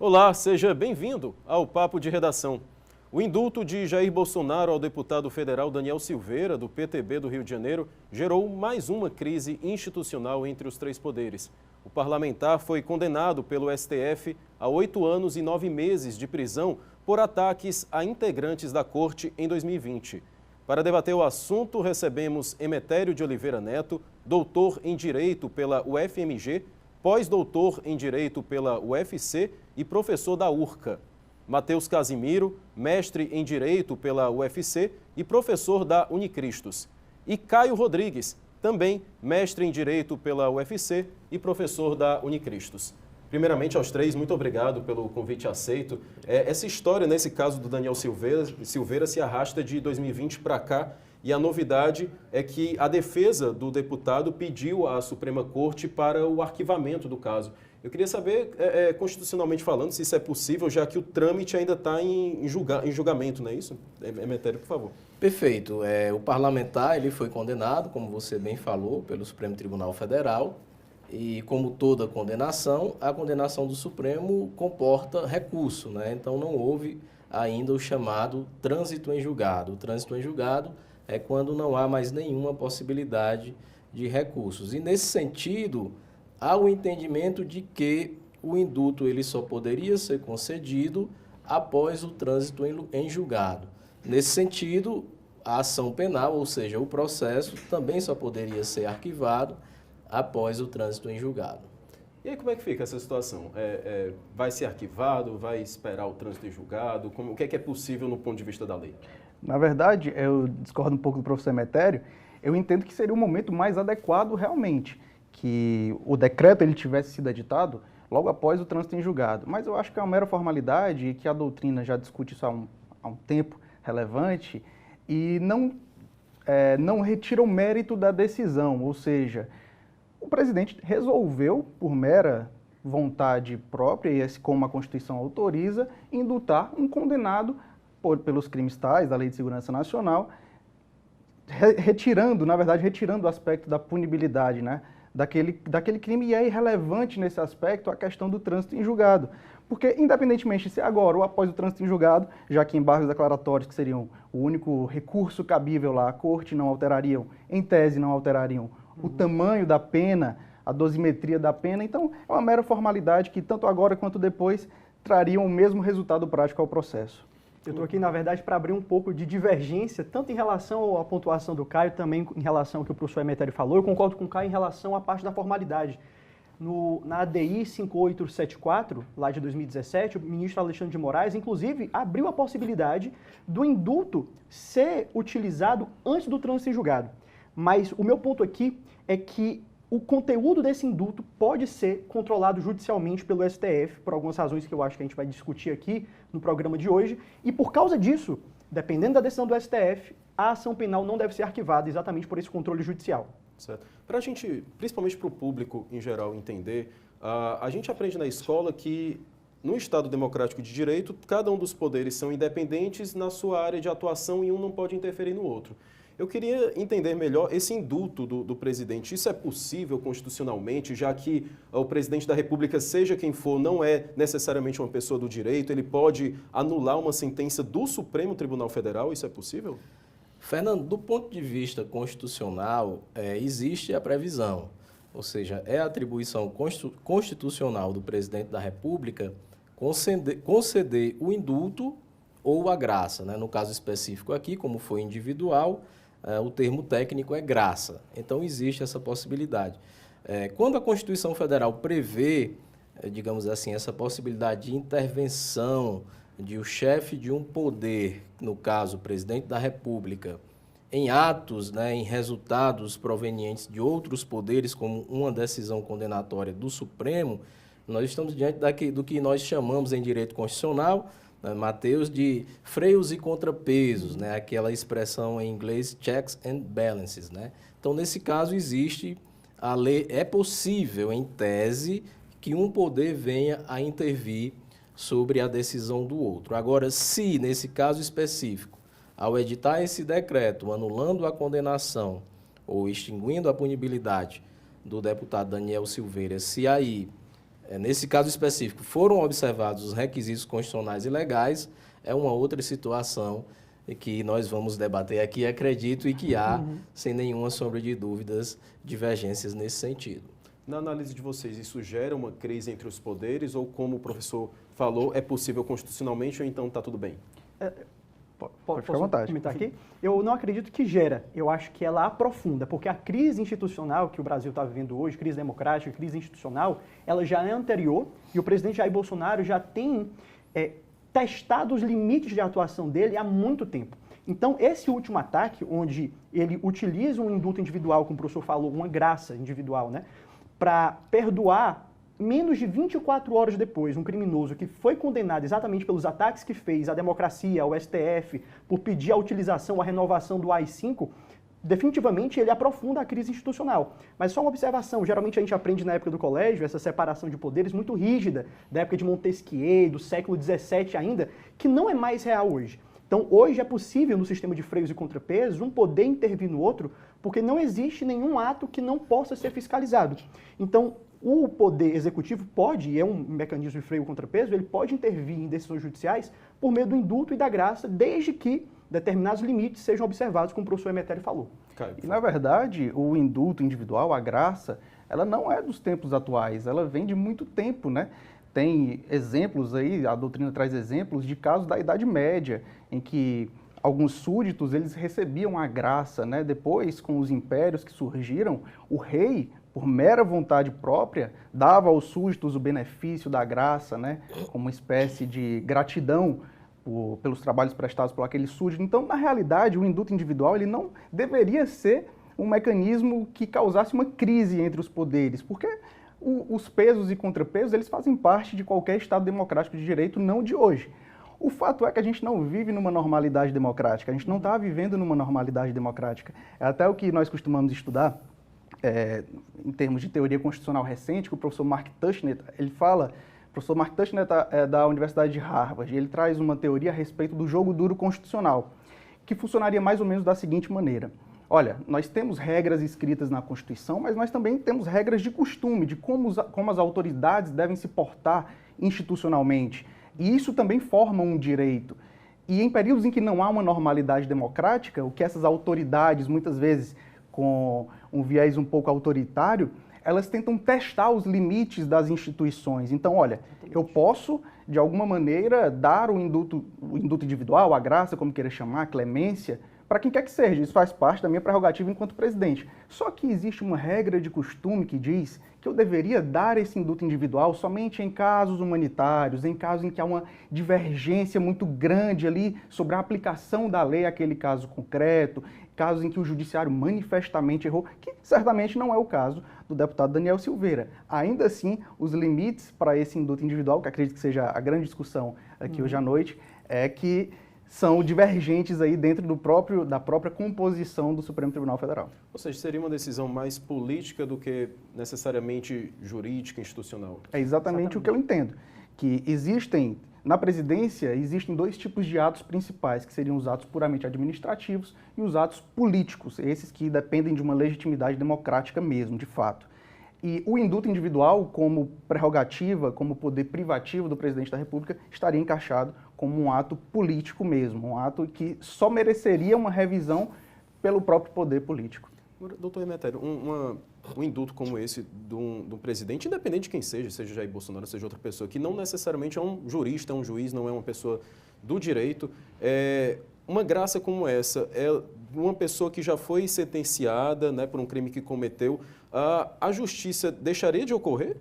Olá, seja bem-vindo ao Papo de Redação. O indulto de Jair Bolsonaro ao deputado federal Daniel Silveira, do PTB do Rio de Janeiro, gerou mais uma crise institucional entre os três poderes. O parlamentar foi condenado pelo STF a 8 anos e 9 meses de prisão por ataques a integrantes da corte em 2020. Para debater o assunto, recebemos Emetério de Oliveira Neto, doutor em Direito pela UFMG, pós-doutor em Direito pela UFC e professor da URCA. Matheus Casimiro, mestre em Direito pela UFC e professor da Unicristos. E Caio Rodrigues, também mestre em Direito pela UFC e professor da Unicristos. Primeiramente, aos três, muito obrigado pelo convite aceito. Essa história, nesse caso do Daniel Silveira, se arrasta de 2020 para cá, e a novidade é que a defesa do deputado pediu à Suprema Corte para o arquivamento do caso. Eu queria saber, constitucionalmente falando, se isso é possível, já que o trâmite ainda está em julgamento, não é isso? Emetério, por favor. Perfeito. O parlamentar ele foi condenado, como você bem falou, pelo Supremo Tribunal Federal. E como toda condenação, a condenação do Supremo comporta recurso, né? Então não houve ainda o chamado trânsito em julgado. O trânsito em julgado é quando não há mais nenhuma possibilidade de recursos. E nesse sentido, há o entendimento de que o indulto ele só poderia ser concedido após o trânsito em julgado. Nesse sentido, a ação penal, ou seja, o processo, também só poderia ser arquivado após o trânsito em julgado. E aí como é que fica essa situação? Vai ser arquivado? Vai esperar o trânsito em julgado? O que é possível no ponto de vista da lei? Na verdade, eu discordo um pouco do professor Emetério. Eu entendo que seria o momento mais adequado realmente, que o decreto ele tivesse sido editado logo após o trânsito em julgado. Mas eu acho que é uma mera formalidade e que a doutrina já discute isso há um tempo relevante e não retira o mérito da decisão, ou seja, o presidente resolveu, por mera vontade própria, e como a Constituição autoriza, indultar um condenado pelos crimes tais da Lei de Segurança Nacional, retirando o aspecto da punibilidade, né, daquele crime, e é irrelevante nesse aspecto a questão do trânsito em julgado. Porque, independentemente se agora ou após o trânsito em julgado, já que embargos declaratórios, que seriam o único recurso cabível lá à corte, não alterariam, em tese não alterariam o tamanho da pena, a dosimetria da pena, então é uma mera formalidade que tanto agora quanto depois trariam o mesmo resultado prático ao processo. Eu estou aqui, na verdade, para abrir um pouco de divergência, tanto em relação à pontuação do Caio, também em relação ao que o professor Emetério falou. Eu concordo com o Caio em relação à parte da formalidade. Na ADI 5874, lá de 2017, o ministro Alexandre de Moraes, inclusive, abriu a possibilidade do indulto ser utilizado antes do trânsito em julgado. Mas o meu ponto aqui é que o conteúdo desse indulto pode ser controlado judicialmente pelo STF, por algumas razões que eu acho que a gente vai discutir aqui no programa de hoje, e por causa disso, dependendo da decisão do STF, a ação penal não deve ser arquivada exatamente por esse controle judicial. Certo. Para a gente, principalmente para o público em geral entender, a gente aprende na escola que no Estado Democrático de Direito, cada um dos poderes são independentes na sua área de atuação e um não pode interferir no outro. Eu queria entender melhor esse indulto do presidente. Isso é possível constitucionalmente, já que o presidente da República, seja quem for, não é necessariamente uma pessoa do direito, ele pode anular uma sentença do Supremo Tribunal Federal? Isso é possível? Fernando, do ponto de vista constitucional, existe a previsão, ou seja, é a atribuição constitucional do presidente da República conceder o indulto ou a graça, né? No caso específico aqui, como foi individual, o termo técnico é graça. Então, existe essa possibilidade. Quando a Constituição Federal prevê, digamos assim, essa possibilidade de intervenção de o chefe de um poder, no caso, o presidente da República, em atos, né, em resultados provenientes de outros poderes, como uma decisão condenatória do Supremo, nós estamos diante do que nós chamamos em direito constitucional, Matheus, de freios e contrapesos, né? Aquela expressão em inglês, checks and balances, né? Então, nesse caso, existe a lei, é possível, em tese, que um poder venha a intervir sobre a decisão do outro. Agora, se, nesse caso específico, ao editar esse decreto, anulando a condenação ou extinguindo a punibilidade do deputado Daniel Silveira, se aí nesse caso específico, foram observados os requisitos constitucionais e legais, é uma outra situação que nós vamos debater aqui, acredito, e que há, sem nenhuma sombra de dúvidas, divergências nesse sentido. Na análise de vocês, isso gera uma crise entre os poderes ou, como o professor falou, é possível constitucionalmente ou então está tudo bem? Pode ficar à vontade. Comentar aqui? Eu não acredito que gera, eu acho que ela aprofunda, porque a crise institucional que o Brasil está vivendo hoje, crise democrática, crise institucional, ela já é anterior e o presidente Jair Bolsonaro já tem testado os limites de atuação dele há muito tempo. Então, esse último ataque, onde ele utiliza um indulto individual, como o professor falou, uma graça individual, né, para perdoar menos de 24 horas depois, um criminoso que foi condenado exatamente pelos ataques que fez à democracia, ao STF, por pedir a utilização, a renovação do AI-5, definitivamente ele aprofunda a crise institucional. Mas só uma observação, geralmente a gente aprende na época do colégio essa separação de poderes muito rígida, da época de Montesquieu, do século XVII ainda, que não é mais real hoje. Então, hoje é possível, no sistema de freios e contrapesos, um poder intervir no outro, porque não existe nenhum ato que não possa ser fiscalizado. Então, o poder executivo pode, e é um mecanismo de freio e contrapeso, ele pode intervir em decisões judiciais por meio do indulto e da graça, desde que determinados limites sejam observados, como o professor Emetério falou. E, na verdade, o indulto individual, a graça, ela não é dos tempos atuais, ela vem de muito tempo, né? Tem exemplos aí, a doutrina traz exemplos de casos da Idade Média, em que alguns súditos, eles recebiam a graça, né? Depois, com os impérios que surgiram, o rei, por mera vontade própria, dava aos súditos o benefício da graça, né? Como uma espécie de gratidão pelos trabalhos prestados por aquele súdito. Então, na realidade, o indulto individual ele não deveria ser um mecanismo que causasse uma crise entre os poderes, porque os pesos e contrapesos eles fazem parte de qualquer Estado democrático de direito, não de hoje. O fato é que a gente não vive numa normalidade democrática, a gente não está vivendo numa normalidade democrática. É até o que nós costumamos estudar, em termos de teoria constitucional recente, que o professor Mark Tushnet, ele fala, o professor Mark Tushnet é da Universidade de Harvard, e ele traz uma teoria a respeito do jogo duro constitucional, que funcionaria mais ou menos da seguinte maneira. Olha, nós temos regras escritas na Constituição, mas nós também temos regras de costume, de como as autoridades devem se portar institucionalmente. E isso também forma um direito. E em períodos em que não há uma normalidade democrática, o que essas autoridades, muitas vezes com um viés um pouco autoritário, elas tentam testar os limites das instituições. Então, olha, eu posso, de alguma maneira, dar o indulto individual, a graça, como queira chamar, a clemência, para quem quer que seja, isso faz parte da minha prerrogativa enquanto presidente. Só que existe uma regra de costume que diz que eu deveria dar esse indulto individual somente em casos humanitários, em casos em que há uma divergência muito grande ali sobre a aplicação da lei àquele caso concreto, casos em que o judiciário manifestamente errou, que certamente não é o caso do deputado Daniel Silveira. Ainda assim, os limites para esse indulto individual, que acredito que seja a grande discussão aqui hoje à noite, é que são divergentes aí dentro da própria composição do Supremo Tribunal Federal. Ou seja, seria uma decisão mais política do que necessariamente jurídica, institucional? É exatamente o que eu entendo, que na presidência, existem dois tipos de atos principais, que seriam os atos puramente administrativos e os atos políticos, esses que dependem de uma legitimidade democrática mesmo, de fato. E o indulto individual, como prerrogativa, como poder privativo do presidente da República, estaria encaixado como um ato político mesmo, um ato que só mereceria uma revisão pelo próprio poder político. Doutor Emetério, um indulto como esse do presidente, independente de quem seja Jair Bolsonaro, seja outra pessoa, que não necessariamente é um jurista, é um juiz, não é uma pessoa do direito, uma graça como essa, é uma pessoa que já foi sentenciada, né, por um crime que cometeu, a justiça deixaria de ocorrer?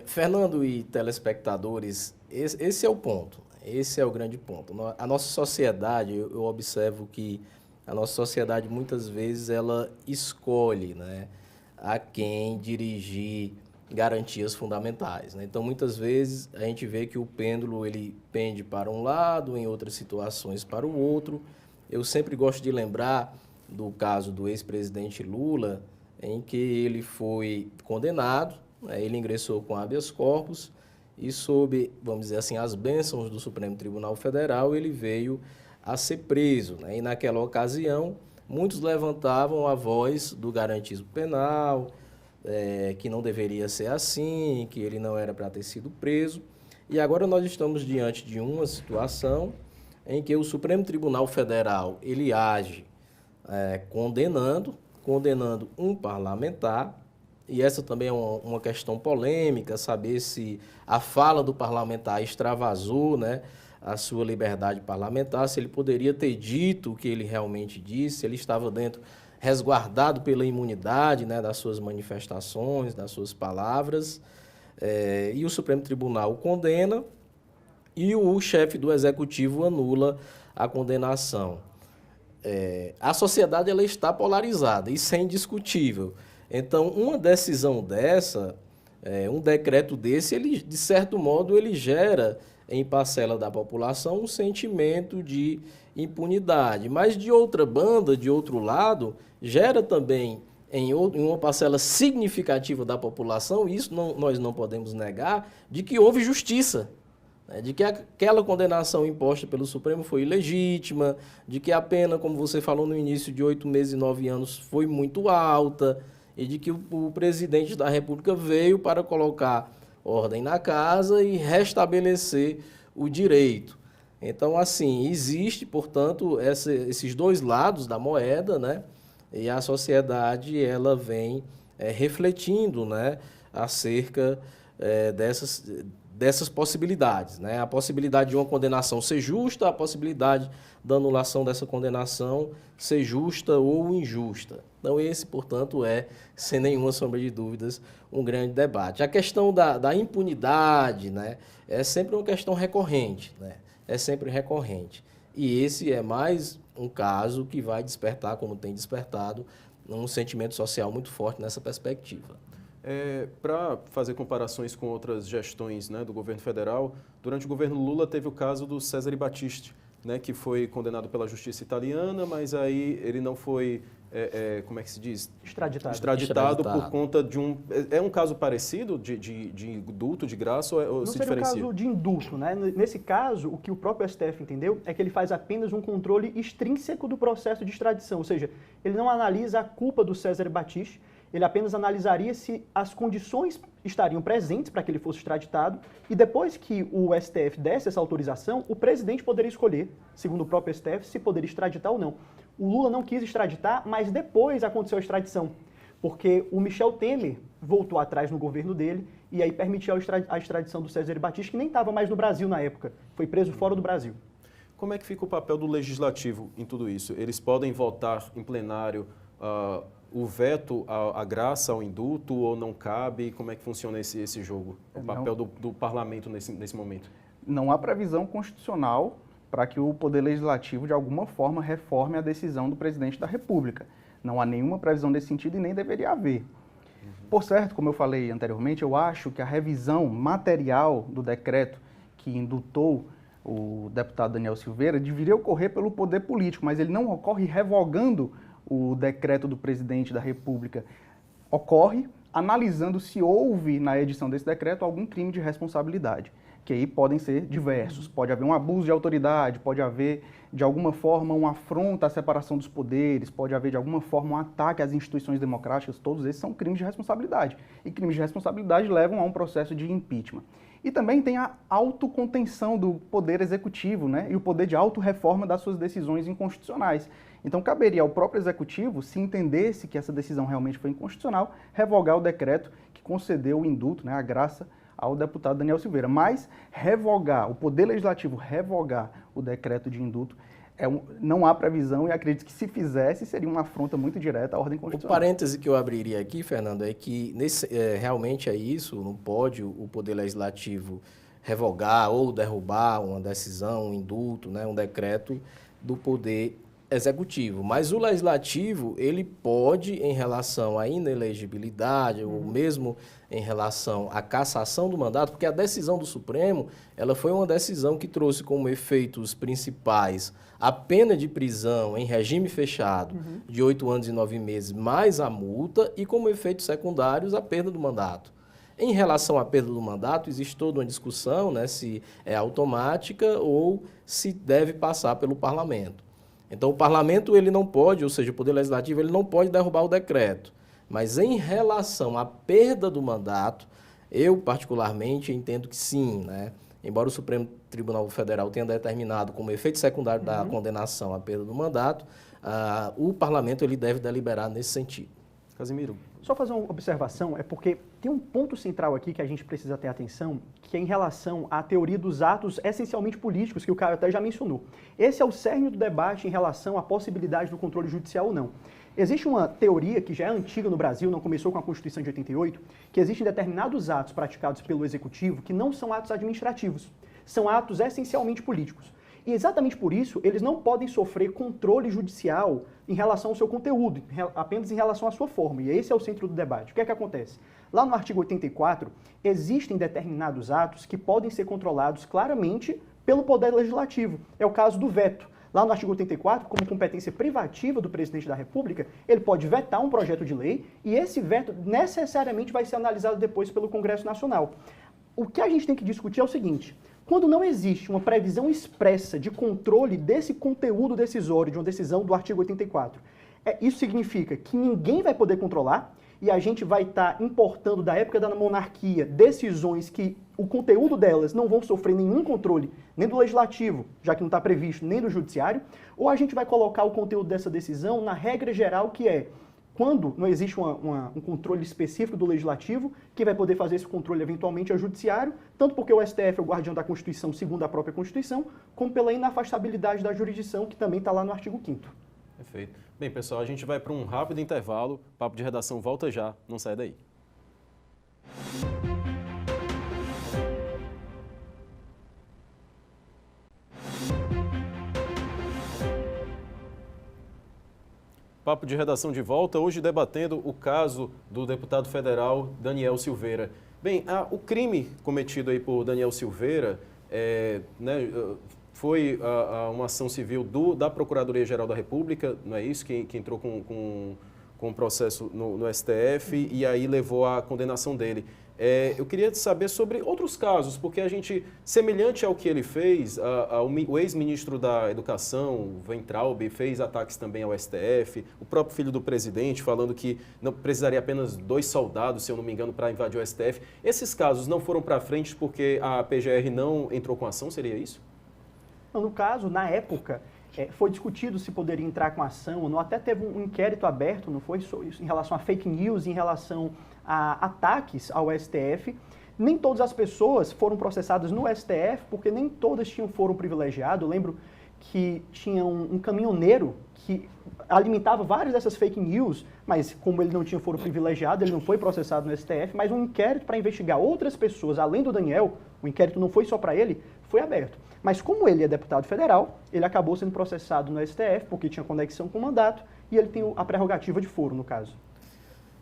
Fernando e telespectadores, esse é o ponto, esse é o grande ponto. A nossa sociedade, eu observo que a nossa sociedade muitas vezes ela escolhe, né, a quem dirigir garantias fundamentais, né? Então muitas vezes a gente vê que o pêndulo ele pende para um lado, em outras situações para o outro. Eu sempre gosto de lembrar do caso do ex-presidente Lula, em que ele foi condenado, né, ele ingressou com habeas corpus e sob, vamos dizer assim, as bênçãos do Supremo Tribunal Federal, ele veio a ser preso, né? E naquela ocasião, muitos levantavam a voz do garantismo penal, que não deveria ser assim, que ele não era para ter sido preso. E agora nós estamos diante de uma situação em que o Supremo Tribunal Federal ele age condenando um parlamentar, e essa também é uma questão polêmica, saber se a fala do parlamentar extravasou, né, a sua liberdade parlamentar, se ele poderia ter dito o que ele realmente disse, se ele estava resguardado pela imunidade, né, das suas manifestações, das suas palavras. E o Supremo Tribunal condena e o chefe do Executivo anula a condenação. A sociedade ela está polarizada, isso é indiscutível. Então, uma decisão dessa, um decreto desse, ele, de certo modo, ele gera em parcela da população um sentimento de impunidade. Mas, de outra banda, de outro lado, gera também em uma parcela significativa da população, isso nós não podemos negar, de que houve justiça. De que aquela condenação imposta pelo Supremo foi ilegítima, de que a pena, como você falou no início, de 8 meses e 9 anos foi muito alta, e de que o presidente da República veio para colocar ordem na casa e restabelecer o direito. Então, assim, existe, portanto, esses dois lados da moeda, né? E a sociedade ela vem refletindo, né, acerca dessas possibilidades, né? A possibilidade de uma condenação ser justa, a possibilidade da anulação dessa condenação ser justa ou injusta. Então, esse, portanto, sem nenhuma sombra de dúvidas, um grande debate. A questão da impunidade, né, é sempre uma questão recorrente, né? É sempre recorrente. E esse é mais um caso que vai despertar, como tem despertado, um sentimento social muito forte nessa perspectiva. Para fazer comparações com outras gestões, né, do governo federal, durante o governo Lula teve o caso do Cesare Battisti, né, que foi condenado pela justiça italiana, mas aí ele não foi, como é que se diz? Extraditado por conta de um... É um caso parecido de indulto, de graça, ou se diferencia? Não seria um caso de indulto, né? Nesse caso, o que o próprio STF entendeu é que ele faz apenas um controle extrínseco do processo de extradição, ou seja, ele não analisa a culpa do Cesare Battisti, ele apenas analisaria se as condições estariam presentes para que ele fosse extraditado e depois que o STF desse essa autorização, o presidente poderia escolher, segundo o próprio STF, se poderia extraditar ou não. O Lula não quis extraditar, mas depois aconteceu a extradição, porque o Michel Temer voltou atrás no governo dele e aí permitiu a extradição do Cesare Battisti, que nem estava mais no Brasil na época, foi preso fora do Brasil. Como é que fica o papel do legislativo em tudo isso? Eles podem votar em plenário o veto à graça, ao indulto, ou não cabe? Como é que funciona esse jogo? O papel do parlamento nesse momento? Não há previsão constitucional para que o Poder Legislativo, de alguma forma, reforme a decisão do presidente da República. Não há nenhuma previsão nesse sentido e nem deveria haver. Por certo, como eu falei anteriormente, eu acho que a revisão material do decreto que indultou o deputado Daniel Silveira deveria ocorrer pelo poder político, mas ele não ocorre revogando o decreto do presidente da República. Ocorre analisando se houve na edição desse decreto algum crime de responsabilidade, que aí podem ser diversos. Pode haver um abuso de autoridade, pode haver, de alguma forma, uma afronta à separação dos poderes, pode haver, de alguma forma, um ataque às instituições democráticas. Todos esses são crimes de responsabilidade. E crimes de responsabilidade levam a um processo de impeachment. E também tem a autocontenção do poder executivo, né? E o poder de autorreforma das suas decisões inconstitucionais. Então, caberia ao próprio executivo, se entendesse que essa decisão realmente foi inconstitucional, revogar o decreto que concedeu o indulto, né, a graça ao deputado Daniel Silveira. Mas revogar, o Poder Legislativo revogar o decreto de indulto, não há previsão e acredito que se fizesse seria uma afronta muito direta à ordem constitucional. O parêntese que eu abriria aqui, Fernando, é que realmente é isso, não pode o Poder Legislativo revogar ou derrubar uma decisão, um indulto, né, um decreto do Poder Executivo. Mas o Legislativo, ele pode, em relação à inelegibilidade ou mesmo em relação à cassação do mandato, porque a decisão do Supremo, ela foi uma decisão que trouxe como efeitos principais a pena de prisão em regime fechado de 8 anos e 9 meses, mais a multa, e como efeitos secundários a perda do mandato. Em relação à perda do mandato, existe toda uma discussão, né, se é automática ou se deve passar pelo parlamento. Então, o parlamento ele não pode, ou seja, o Poder Legislativo ele não pode derrubar o decreto, Mas em relação à perda do mandato, eu particularmente entendo que sim, né? Embora o Supremo Tribunal Federal tenha determinado como efeito secundário da condenação a perda do mandato, o parlamento ele deve deliberar nesse sentido. Casimiro. Só fazer uma observação, é porque tem um ponto central aqui que a gente precisa ter atenção, que é em relação à teoria dos atos essencialmente políticos, que o Caio até já mencionou. Esse é o cerne do debate em relação à possibilidade do controle judicial ou não. Existe uma teoria que já é antiga no Brasil, não começou com a Constituição de 88, que existem determinados atos praticados pelo Executivo que não são atos administrativos, são atos essencialmente políticos. E exatamente por isso, eles não podem sofrer controle judicial em relação ao seu conteúdo, apenas em relação à sua forma. E esse é o centro do debate. O que é que acontece? Lá no artigo 84, existem determinados atos que podem ser controlados claramente pelo Poder Legislativo. É o caso do veto. Lá no artigo 84, como competência privativa do presidente da República, ele pode vetar um projeto de lei e esse veto necessariamente vai ser analisado depois pelo Congresso Nacional. O que a gente tem que discutir é o seguinte: quando não existe uma previsão expressa de controle desse conteúdo decisório de uma decisão do artigo 84, isso significa que ninguém vai poder controlar e a gente vai estar importando da época da monarquia decisões que o conteúdo delas não vão sofrer nenhum controle, nem do legislativo, já que não está previsto, nem do judiciário, ou a gente vai colocar o conteúdo dessa decisão na regra geral que é quando não existe um controle específico do legislativo, que vai poder fazer esse controle eventualmente é o judiciário, tanto porque o STF é o guardião da Constituição, segundo a própria Constituição, como pela inafastabilidade da jurisdição, que também está lá no artigo 5º. Perfeito. Bem, pessoal, a gente vai para um rápido intervalo. Papo de Redação volta já, não sai daí. Papo de Redação de volta, hoje debatendo o caso do deputado federal Daniel Silveira. Bem, o crime cometido aí por Daniel Silveira foi uma ação civil da Procuradoria-Geral da República, não é isso? Que entrou com um processo no STF e aí levou à condenação dele. Eu queria saber sobre outros casos, porque a gente, semelhante ao que ele fez, o ex-ministro da Educação, Weintraub, fez ataques também ao STF, o próprio filho do presidente falando que não precisaria apenas 2 soldados, se eu não me engano, para invadir o STF. Esses casos não foram para frente porque a PGR não entrou com ação, seria isso? No caso, na época, foi discutido se poderia entrar com ação ou não, até teve um inquérito aberto, não foi? Em relação a fake news, em relação a ataques ao STF. Nem todas as pessoas foram processadas no STF, porque nem todas tinham foro privilegiado. Eu lembro que tinha um caminhoneiro que alimentava várias dessas fake news, mas como ele não tinha foro privilegiado, ele não foi processado no STF, mas um inquérito para investigar outras pessoas, além do Daniel, o inquérito não foi só para ele, foi aberto. Mas como ele é deputado federal, ele acabou sendo processado no STF, porque tinha conexão com o mandato, e ele tem a prerrogativa de foro, no caso.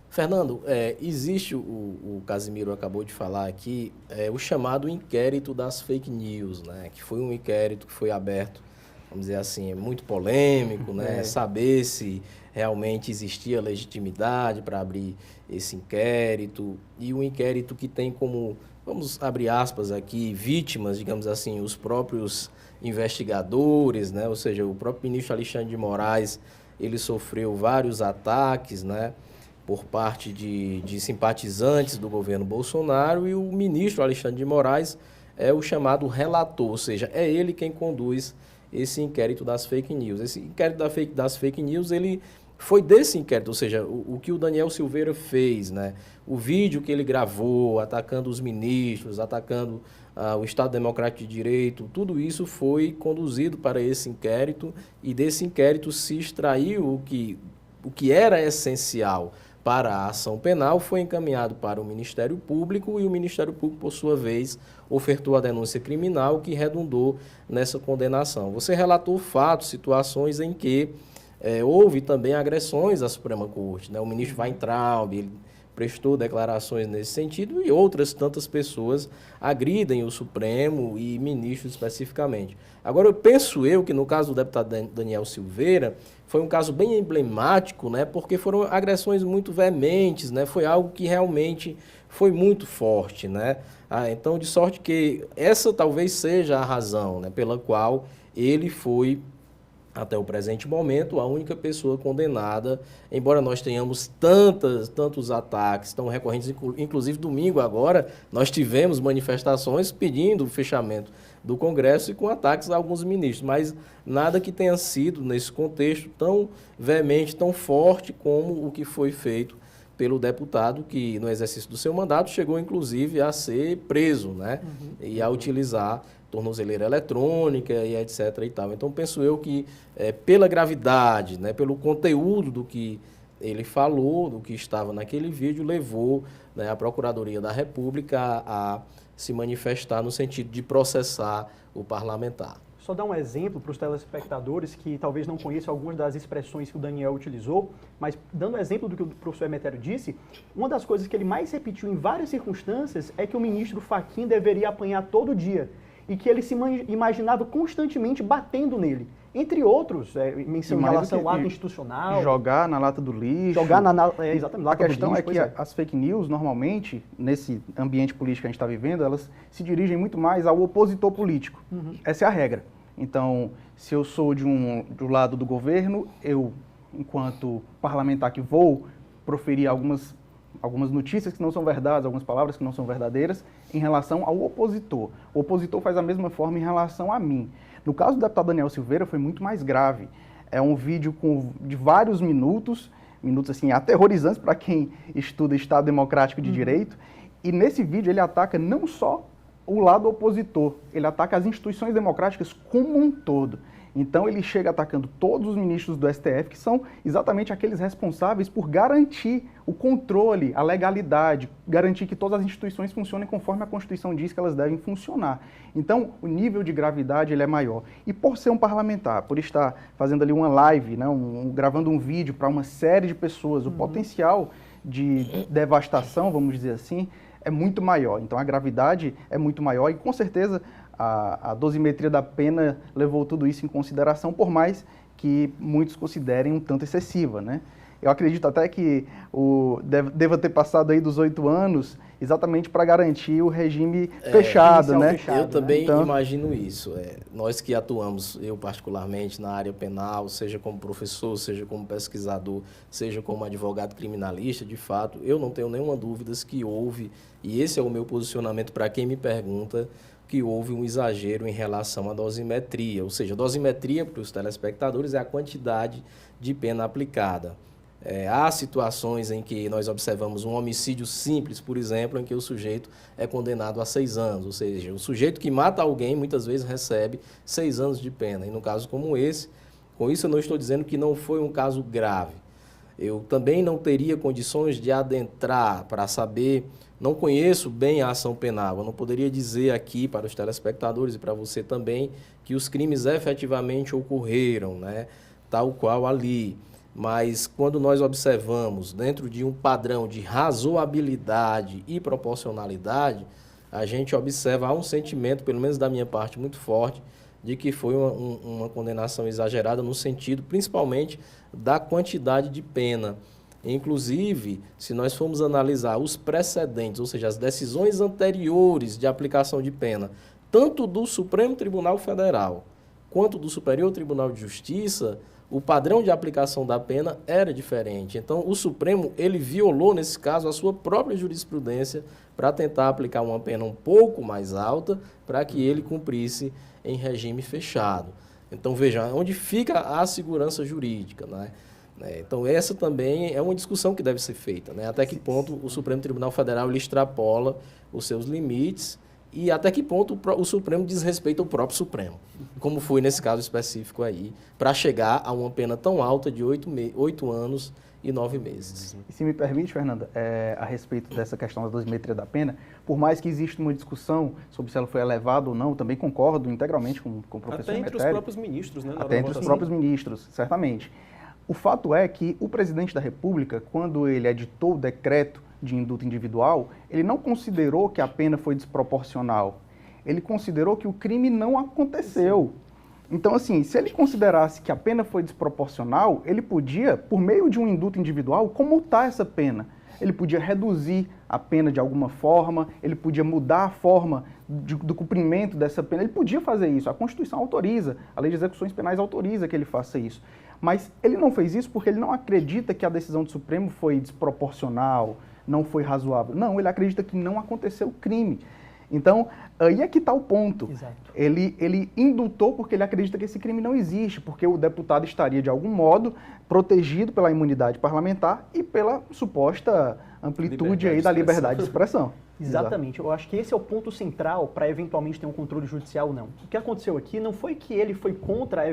Fernando, existe, o Casimiro acabou de falar aqui, o chamado inquérito das fake news, né? Que foi um inquérito que foi aberto, vamos dizer assim, muito polêmico, né? Saber se realmente existia legitimidade para abrir esse inquérito, e um inquérito que tem como, vamos abrir aspas aqui, vítimas, digamos assim, os próprios investigadores, né? Ou seja, o próprio ministro Alexandre de Moraes, ele sofreu vários ataques, né? Por parte de simpatizantes do governo Bolsonaro, e o ministro Alexandre de Moraes é o chamado relator, ou seja, é ele quem conduz esse inquérito das fake news. Esse inquérito das fake news, ele foi desse inquérito, ou seja, o que o Daniel Silveira fez, né? O vídeo que ele gravou, atacando os ministros, atacando o Estado Democrático de Direito, tudo isso foi conduzido para esse inquérito, e desse inquérito se extraiu o que era essencial para a ação penal, foi encaminhado para o Ministério Público, e o Ministério Público, por sua vez, ofertou a denúncia criminal que redundou nessa condenação. Você relatou fatos, situações em que houve também agressões à Suprema Corte, né? O ministro Weintraub, ele prestou declarações nesse sentido, e outras tantas pessoas agridem o Supremo e ministros especificamente. Agora, eu penso que no caso do deputado Daniel Silveira, foi um caso bem emblemático, né? Porque foram agressões muito veementes, né? Foi algo que realmente foi muito forte, né? Então, de sorte que essa talvez seja a razão, né, pela qual ele foi até o presente momento, a única pessoa condenada, embora nós tenhamos tantos ataques tão recorrentes, inclusive domingo agora, nós tivemos manifestações pedindo o fechamento do Congresso e com ataques a alguns ministros, mas nada que tenha sido, nesse contexto, tão veemente, tão forte como o que foi feito pelo deputado que, no exercício do seu mandato, chegou inclusive a ser preso, né? E a utilizar tornozeleira eletrônica e etc. e tal. Então, penso eu que, pela gravidade, né, pelo conteúdo do que ele falou, do que estava naquele vídeo, levou, né, a Procuradoria da República a se manifestar no sentido de processar o parlamentar. Só dar um exemplo para os telespectadores que talvez não conheçam algumas das expressões que o Daniel utilizou, mas dando exemplo do que o professor Emetério disse, uma das coisas que ele mais repetiu em várias circunstâncias é que o ministro Fachin deveria apanhar todo dia e que ele se imaginava constantemente batendo nele. Entre outros, menção em relação ao ato institucional. Jogar na lata do lixo. Jogar exatamente, a questão é que as fake news, normalmente, nesse ambiente político que a gente está vivendo, elas se dirigem muito mais ao opositor político. Essa é a regra. Então, se eu sou do lado do governo, eu, enquanto parlamentar que vou proferir algumas notícias que não são verdades, algumas palavras que não são verdadeiras, em relação ao opositor. O opositor faz a mesma forma em relação a mim. No caso do deputado Daniel Silveira, foi muito mais grave. É um vídeo de vários minutos assim, aterrorizantes para quem estuda Estado Democrático de Direito, e nesse vídeo ele ataca não só o lado opositor, ele ataca as instituições democráticas como um todo. Então ele chega atacando todos os ministros do STF, que são exatamente aqueles responsáveis por garantir o controle, a legalidade, garantir que todas as instituições funcionem conforme a Constituição diz que elas devem funcionar. Então o nível de gravidade ele é maior. E por ser um parlamentar, por estar fazendo ali uma live, né, gravando um vídeo para uma série de pessoas, o potencial de devastação, vamos dizer assim, é muito maior. Então a gravidade é muito maior e com certeza a dosimetria da pena levou tudo isso em consideração, por mais que muitos considerem um tanto excessiva, né? Eu acredito até que deva ter passado aí dos 8 anos exatamente para garantir o regime fechado, né? Eu também imagino isso. Nós que atuamos, eu particularmente, na área penal, seja como professor, seja como pesquisador, seja como advogado criminalista, de fato, eu não tenho nenhuma dúvida que houve, e esse é o meu posicionamento para quem me pergunta, que houve um exagero em relação à dosimetria. Ou seja, a dosimetria para os telespectadores é a quantidade de pena aplicada. Há situações em que nós observamos um homicídio simples, por exemplo, em que o sujeito é condenado a 6 anos. Ou seja, o sujeito que mata alguém muitas vezes recebe 6 anos de pena. E no caso como esse, com isso eu não estou dizendo que não foi um caso grave. Eu também não teria condições de adentrar para saber, não conheço bem a ação penal, eu não poderia dizer aqui para os telespectadores e para você também que os crimes efetivamente ocorreram, né, tal qual ali. Mas quando nós observamos dentro de um padrão de razoabilidade e proporcionalidade, a gente observa, há um sentimento, pelo menos da minha parte, muito forte, de que foi uma condenação exagerada no sentido, principalmente, da quantidade de pena. Inclusive, se nós formos analisar os precedentes, ou seja, as decisões anteriores de aplicação de pena, tanto do Supremo Tribunal Federal quanto do Superior Tribunal de Justiça, o padrão de aplicação da pena era diferente. Então, o Supremo, ele violou, nesse caso, a sua própria jurisprudência para tentar aplicar uma pena um pouco mais alta para que ele cumprisse em regime fechado. Então, veja, onde fica a segurança jurídica, né? Então, essa também é uma discussão que deve ser feita, né? Até que ponto o Supremo Tribunal Federal ele extrapola os seus limites e até que ponto o Supremo desrespeita o próprio Supremo, como foi nesse caso específico aí, para chegar a uma pena tão alta de 8 anos e 9 meses. E se me permite, Fernanda, a respeito dessa questão da dosimetria da pena, por mais que exista uma discussão sobre se ela foi elevada ou não, também concordo integralmente com o professor Até entre os próprios ministros, né? Até entre os próprios ministros, certamente. O fato é que o presidente da República, quando ele editou o decreto de indulto individual, ele não considerou que a pena foi desproporcional. Ele considerou que o crime não aconteceu. Então, assim, se ele considerasse que a pena foi desproporcional, ele podia, por meio de um indulto individual, comutar essa pena. ele podia reduzir a pena de alguma forma, ele podia mudar a forma do cumprimento dessa pena, ele podia fazer isso, a Constituição autoriza, a Lei de Execuções Penais autoriza que ele faça isso. Mas ele não fez isso porque ele não acredita que a decisão do Supremo foi desproporcional, não foi razoável. Não, ele acredita que não aconteceu crime. Então, aí é que está o ponto. Exato. Ele indultou porque ele acredita que esse crime não existe, porque o deputado estaria, de algum modo, protegido pela imunidade parlamentar e pela suposta amplitude aí da liberdade de expressão. Exatamente. Eu acho que esse é o ponto central para eventualmente ter um controle judicial ou não. O que aconteceu aqui não foi que ele foi contra a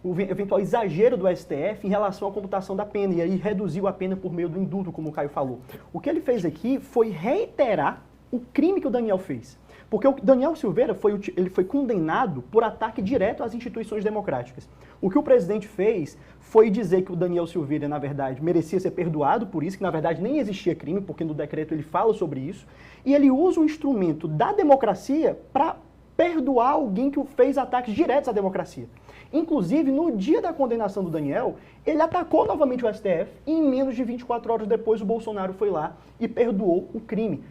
o eventual exagero do STF em relação à computação da pena e aí reduziu a pena por meio do indulto, como o Caio falou. O que ele fez aqui foi reiterar o crime que o Daniel fez. Porque o Daniel Silveira ele foi condenado por ataque direto às instituições democráticas. O que o presidente fez foi dizer que o Daniel Silveira, na verdade, merecia ser perdoado por isso, que na verdade nem existia crime, porque no decreto ele fala sobre isso, e ele usa um instrumento da democracia para perdoar alguém que fez ataques diretos à democracia. Inclusive, no dia da condenação do Daniel, ele atacou novamente o STF e em menos de 24 horas depois o Bolsonaro foi lá e perdoou o crime.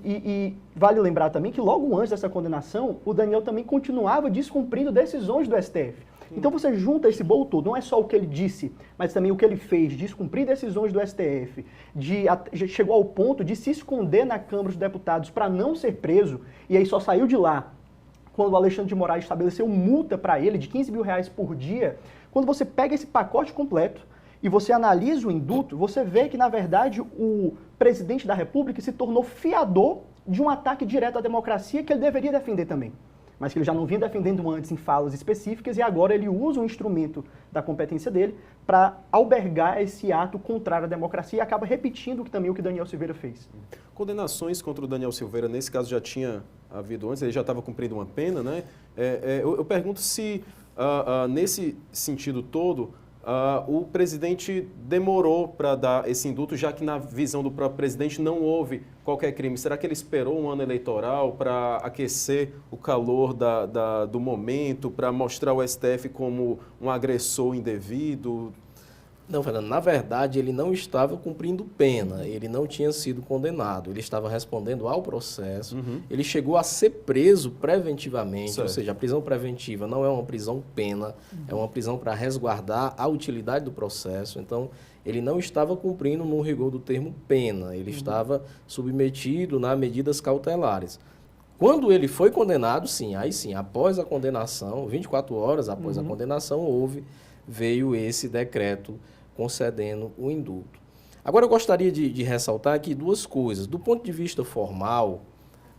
E vale lembrar também que logo antes dessa condenação, o Daniel também continuava descumprindo decisões do STF. Então você junta esse bolo todo, não é só o que ele disse, mas também o que ele fez, descumprir decisões do STF, chegou ao ponto de se esconder na Câmara dos Deputados para não ser preso, e aí só saiu de lá quando o Alexandre de Moraes estabeleceu multa para ele de R$15 mil por dia. Quando você pega esse pacote completo e você analisa o indulto, você vê que, na verdade, o presidente da República se tornou fiador de um ataque direto à democracia que ele deveria defender também, mas que ele já não vinha defendendo antes em falas específicas e agora ele usa um instrumento da competência dele para albergar esse ato contrário à democracia e acaba repetindo também o que Daniel Silveira fez. Condenações contra o Daniel Silveira, nesse caso já tinha havido antes, ele já estava cumprindo uma pena, né? Eu pergunto se, nesse sentido todo, o presidente demorou para dar esse indulto, já que na visão do próprio presidente não houve qualquer crime. Será que ele esperou um ano eleitoral para aquecer o calor do momento, para mostrar o STF como um agressor indevido? Não, Fernando, na verdade ele não estava cumprindo pena, ele não tinha sido condenado, ele estava respondendo ao processo, ele chegou a ser preso preventivamente, certo. Ou seja, a prisão preventiva não é uma prisão pena, é uma prisão para resguardar a utilidade do processo, então ele não estava cumprindo no rigor do termo pena, ele estava submetido a medidas cautelares. Quando ele foi condenado, sim, aí sim, após a condenação, 24 horas após a condenação, veio esse decreto concedendo o indulto. Agora eu gostaria de ressaltar aqui duas coisas. Do ponto de vista formal,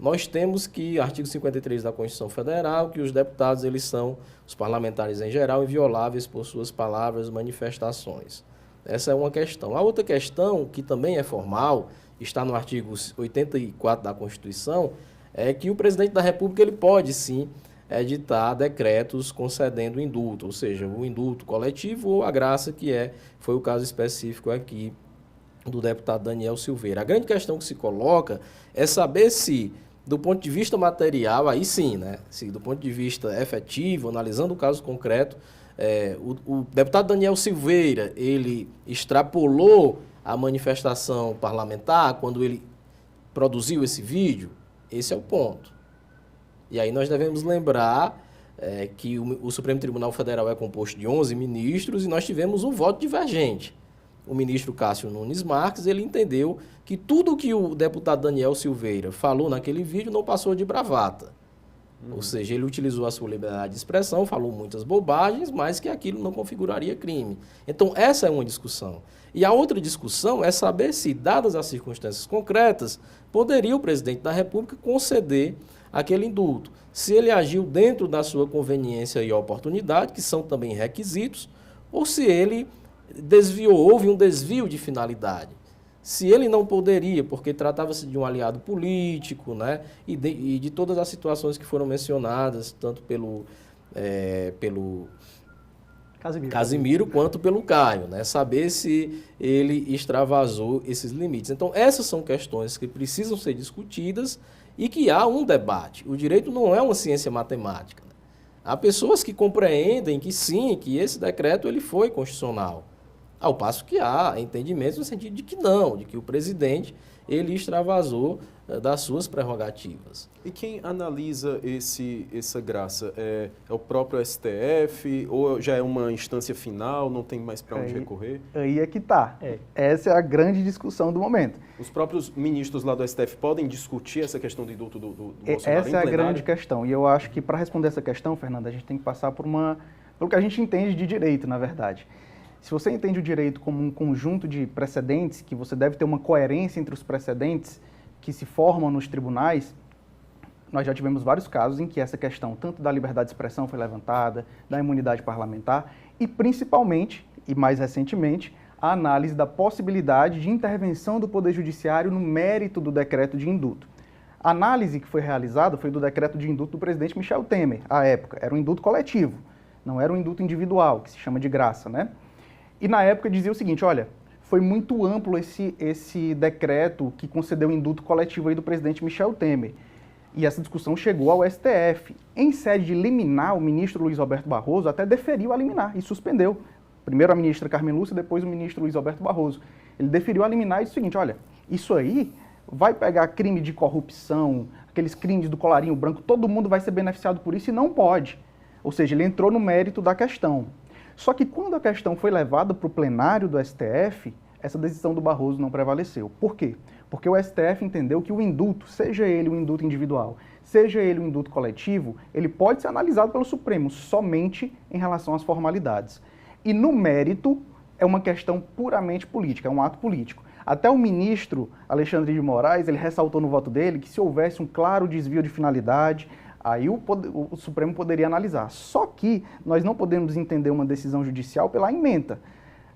nós temos que, artigo 53 da Constituição Federal, que os deputados, eles são, os parlamentares em geral, invioláveis por suas palavras, manifestações. Essa é uma questão. A outra questão, que também é formal, está no artigo 84 da Constituição, é que o presidente da República ele pode, sim, editar decretos concedendo indulto, ou seja, o indulto coletivo ou a graça, que foi o caso específico aqui do deputado Daniel Silveira. A grande questão que se coloca é saber se, do ponto de vista material, aí sim, né, se do ponto de vista efetivo, analisando o caso concreto, o deputado Daniel Silveira, ele extrapolou a manifestação parlamentar quando ele produziu esse vídeo. Esse é o ponto. E aí nós devemos lembrar que o Supremo Tribunal Federal é composto de 11 ministros e nós tivemos um voto divergente. O ministro Cássio Nunes Marques, ele entendeu que tudo que o deputado Daniel Silveira falou naquele vídeo não passou de bravata. Ou seja, ele utilizou a sua liberdade de expressão, falou muitas bobagens, mas que aquilo não configuraria crime. Então, essa é uma discussão. E a outra discussão é saber se, dadas as circunstâncias concretas, poderia o presidente da República conceder aquele indulto. Se ele agiu dentro da sua conveniência e oportunidade, que são também requisitos, ou se ele desviou, houve um desvio de finalidade. Se ele não poderia, porque tratava-se de um aliado político, né, e de todas as situações que foram mencionadas, tanto pelo Casimiro quanto pelo Caio, né, saber se ele extravasou esses limites. Então, essas são questões que precisam ser discutidas e que há um debate. O direito não é uma ciência matemática, né? Há pessoas que compreendem que sim, que esse decreto ele foi constitucional. Ao passo que há entendimentos no sentido de que não, de que o presidente ele extravasou das suas prerrogativas. E quem analisa essa graça? É o próprio STF ou já é uma instância final, não tem mais para onde recorrer? Aí é que tá. Essa é a grande discussão do momento. Os próprios ministros lá do STF podem discutir essa questão do indulto do Bolsonaro Essa é a plenário? grande questão. E eu acho que para responder essa questão, Fernanda, a gente tem que passar pelo que a gente entende de direito, na verdade. Se você entende o direito como um conjunto de precedentes, que você deve ter uma coerência entre os precedentes que se formam nos tribunais, nós já tivemos vários casos em que essa questão, tanto da liberdade de expressão foi levantada, da imunidade parlamentar e, principalmente, e mais recentemente, a análise da possibilidade de intervenção do Poder Judiciário no mérito do decreto de indulto. A análise que foi realizada foi do decreto de indulto do presidente Michel Temer, à época. Era um indulto coletivo, não era um indulto individual, que se chama de graça, né? E na época dizia o seguinte, olha, foi muito amplo esse decreto que concedeu o indulto coletivo aí do presidente Michel Temer. E essa discussão chegou ao STF. Em sede de liminar, o ministro Luiz Roberto Barroso até deferiu a liminar e suspendeu. Primeiro a ministra Carmen Lúcia, depois o ministro Luiz Roberto Barroso. Ele deferiu a liminar e disse o seguinte, olha, isso aí vai pegar crime de corrupção, aqueles crimes do colarinho branco, todo mundo vai ser beneficiado por isso e não pode. Ou seja, ele entrou no mérito da questão. Só que quando a questão foi levada para o plenário do STF, essa decisão do Barroso não prevaleceu. Por quê? Porque o STF entendeu que o indulto, seja ele um indulto individual, seja ele um indulto coletivo, ele pode ser analisado pelo Supremo somente em relação às formalidades. E no mérito é uma questão puramente política, é um ato político. Até o ministro Alexandre de Moraes, ele ressaltou no voto dele que se houvesse um claro desvio de finalidade, aí o Supremo poderia analisar. Só que nós não podemos entender uma decisão judicial pela ementa.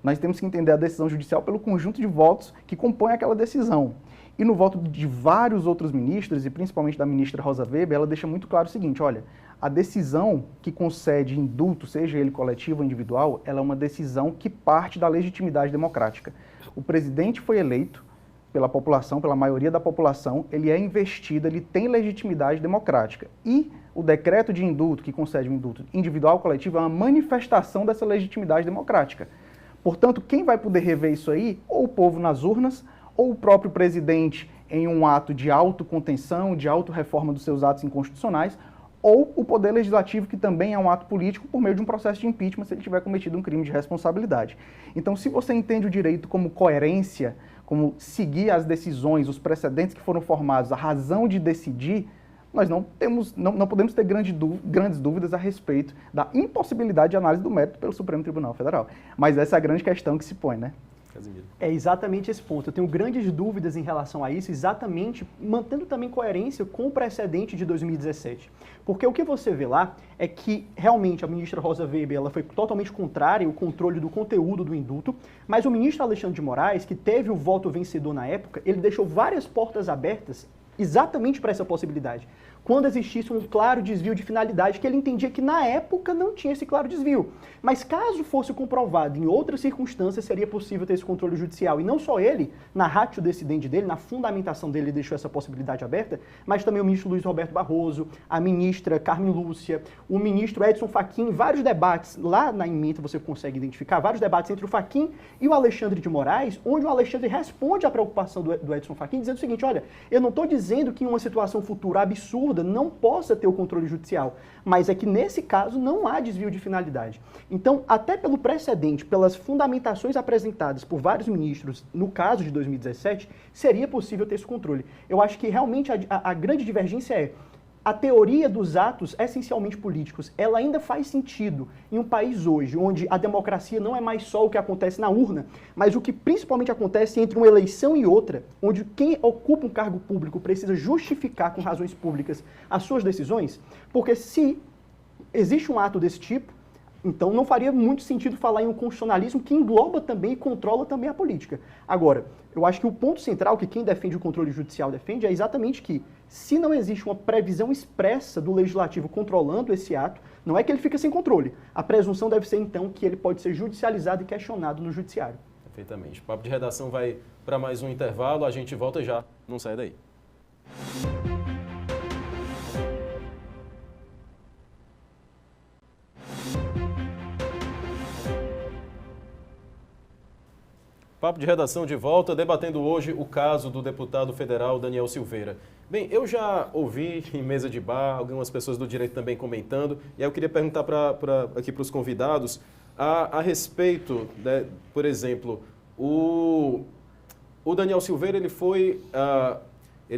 Nós temos que entender a decisão judicial pelo conjunto de votos que compõem aquela decisão. E no voto de vários outros ministros, e principalmente da ministra Rosa Weber, ela deixa muito claro o seguinte, olha, a decisão que concede indulto, seja ele coletivo ou individual, ela é uma decisão que parte da legitimidade democrática. O presidente foi eleito pela população, pela maioria da população, ele é investido, ele tem legitimidade democrática. E o decreto de indulto, que concede um indulto individual ou coletivo, é uma manifestação dessa legitimidade democrática. Portanto, quem vai poder rever isso aí? Ou o povo nas urnas, ou o próprio presidente em um ato de autocontenção, de autorreforma dos seus atos inconstitucionais, ou o Poder Legislativo, que também é um ato político, por meio de um processo de impeachment, se ele tiver cometido um crime de responsabilidade. Então, se você entende o direito como coerência, como seguir as decisões, os precedentes que foram formados, a razão de decidir, nós não podemos ter grandes dúvidas a respeito da impossibilidade de análise do mérito pelo Supremo Tribunal Federal. Mas essa é a grande questão que se põe, né? É exatamente esse ponto. Eu tenho grandes dúvidas em relação a isso, exatamente mantendo também coerência com o precedente de 2017. Porque o que você vê lá é que realmente a ministra Rosa Weber ela foi totalmente contrária ao controle do conteúdo do indulto, mas o ministro Alexandre de Moraes, que teve o voto vencedor na época, ele deixou várias portas abertas exatamente para essa possibilidade. Quando existisse um claro desvio de finalidade, que ele entendia que na época não tinha esse claro desvio. Mas caso fosse comprovado em outras circunstâncias, seria possível ter esse controle judicial. E não só ele, na ratio decidente dele, na fundamentação dele, ele deixou essa possibilidade aberta, mas também o ministro Luiz Roberto Barroso, a ministra Carmen Lúcia, o ministro Edson Fachin, vários debates, lá na ementa você consegue identificar, vários debates entre o Fachin e o Alexandre de Moraes, onde o Alexandre responde à preocupação do Edson Fachin, dizendo o seguinte, olha, eu não estou dizendo que em uma situação futura absurda não possa ter o controle judicial, mas é que nesse caso não há desvio de finalidade. Então, até pelo precedente, pelas fundamentações apresentadas por vários ministros, no caso de 2017, seria possível ter esse controle. Eu acho que realmente a grande divergência é a teoria dos atos essencialmente políticos, ela ainda faz sentido em um país hoje, onde a democracia não é mais só o que acontece na urna, mas o que principalmente acontece entre uma eleição e outra, onde quem ocupa um cargo público precisa justificar com razões públicas as suas decisões, porque se existe um ato desse tipo, então não faria muito sentido falar em um constitucionalismo que engloba também e controla também a política. Agora, eu acho que o ponto central que quem defende o controle judicial defende é exatamente que, se não existe uma previsão expressa do legislativo controlando esse ato, não é que ele fica sem controle. A presunção deve ser, então, que ele pode ser judicializado e questionado no judiciário. Perfeitamente. O Papo de Redação vai para mais um intervalo, a gente volta já. Não sai daí. Papo de Redação de volta, debatendo hoje o caso do deputado federal Daniel Silveira. Bem, eu já ouvi em mesa de bar, algumas pessoas do direito também comentando, e aí eu queria perguntar aqui para os convidados a respeito, né, por exemplo, o Daniel Silveira ele